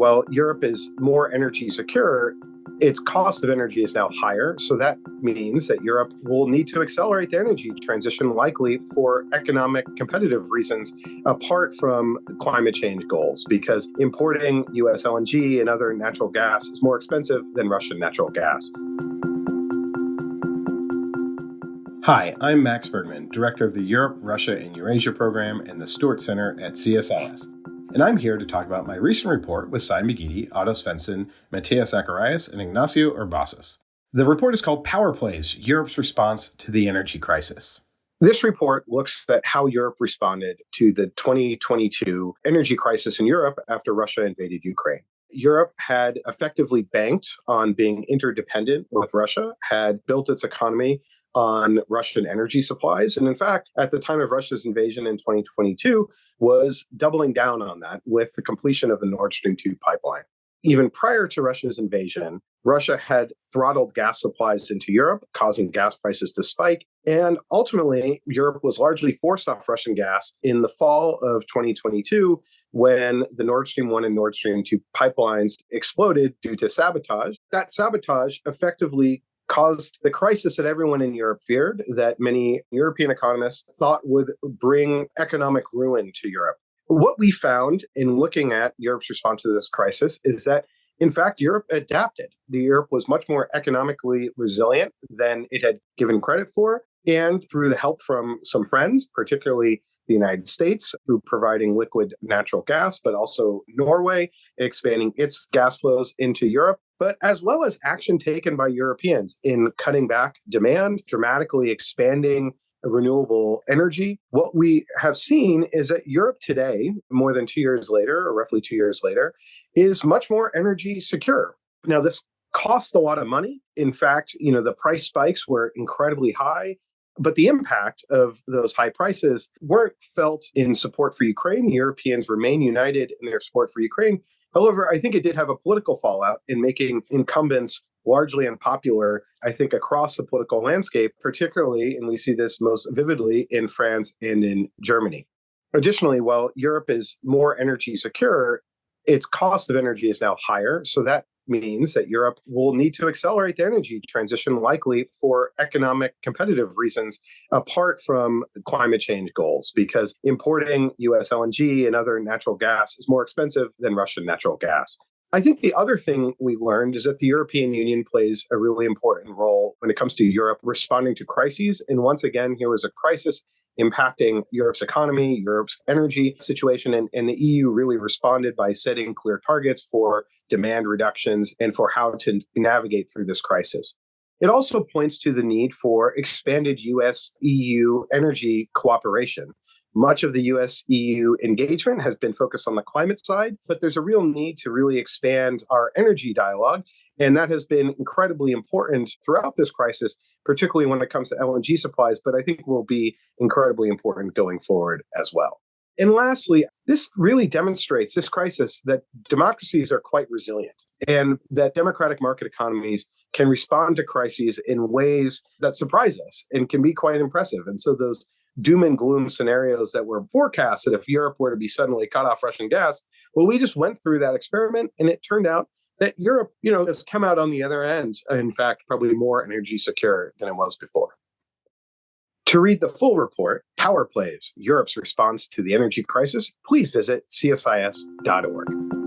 while Europe is more energy secure, its cost of energy is now higher. So that means that Europe will need to accelerate the energy transition, likely for economic competitive reasons, apart from climate change goals, because importing US LNG and other natural gas is more expensive than Russian natural gas. Hi, I'm Max Bergmann, Director of the Europe, Russia, and Eurasia Program and the Stewart Center at CSIS. And I'm here to talk about my recent report with Cy McGeady, Otto Svensson, Matthias Zacharias, and Ignacio Urbasas. The report is called Power Plays, Europe's Response to the Energy Crisis. This report looks at how Europe responded to the 2022 energy crisis in Europe after Russia invaded Ukraine. Europe had effectively banked on being interdependent with Russia, had built its economy on Russian energy supplies. And in fact, at the time of Russia's invasion in 2022, was doubling down on that with the completion of the Nord Stream 2 pipeline. Even prior to Russia's invasion, Russia had throttled gas supplies into Europe, causing gas prices to spike. And ultimately, Europe was largely forced off Russian gas in the fall of 2022 when the Nord Stream 1 and Nord Stream 2 pipelines exploded due to sabotage. That sabotage effectively caused the crisis that everyone in Europe feared, that many European economists thought would bring economic ruin to Europe. What we found in looking at Europe's response to this crisis is that, in fact, Europe adapted. Europe was much more economically resilient than it had given credit for. And through the help from some friends, particularly the United States, through providing liquid natural gas, but also Norway, expanding its gas flows into Europe, but as well as action taken by Europeans in cutting back demand, dramatically expanding renewable energy. What we have seen is that Europe today, more than 2 years later, or roughly 2 years later, is much more energy secure. Now, this costs a lot of money. In fact, the price spikes were incredibly high. But the impact of those high prices weren't felt in support for Ukraine. Europeans remain united in their support for Ukraine. However, I think it did have a political fallout in making incumbents largely unpopular, I think, across the political landscape, particularly, and we see this most vividly in France and in Germany. Additionally, while Europe is more energy secure, its cost of energy is now higher. So that means that Europe will need to accelerate the energy transition, likely for economic competitive reasons, apart from climate change goals, because importing US LNG and other natural gas is more expensive than Russian natural gas. I think the other thing we learned is that the European Union plays a really important role when it comes to Europe responding to crises. And once again, here was a crisis impacting Europe's economy, Europe's energy situation, and the EU really responded by setting clear targets for demand reductions and for how to navigate through this crisis. It also points to the need for expanded US-EU energy cooperation. Much of the US-EU engagement has been focused on the climate side, but there's a real need to really expand our energy dialogue. And that has been incredibly important throughout this crisis, particularly when it comes to LNG supplies, but I think will be incredibly important going forward as well. And lastly, this really demonstrates, this crisis, that democracies are quite resilient and that democratic market economies can respond to crises in ways that surprise us and can be quite impressive. And so those doom and gloom scenarios that were forecast that if Europe were to be suddenly cut off Russian gas, well, we just went through that experiment and it turned out that Europe, has come out on the other end, in fact, probably more energy secure than it was before. To read the full report, Power Plays, Europe's Response to the Energy Crisis, please visit csis.org.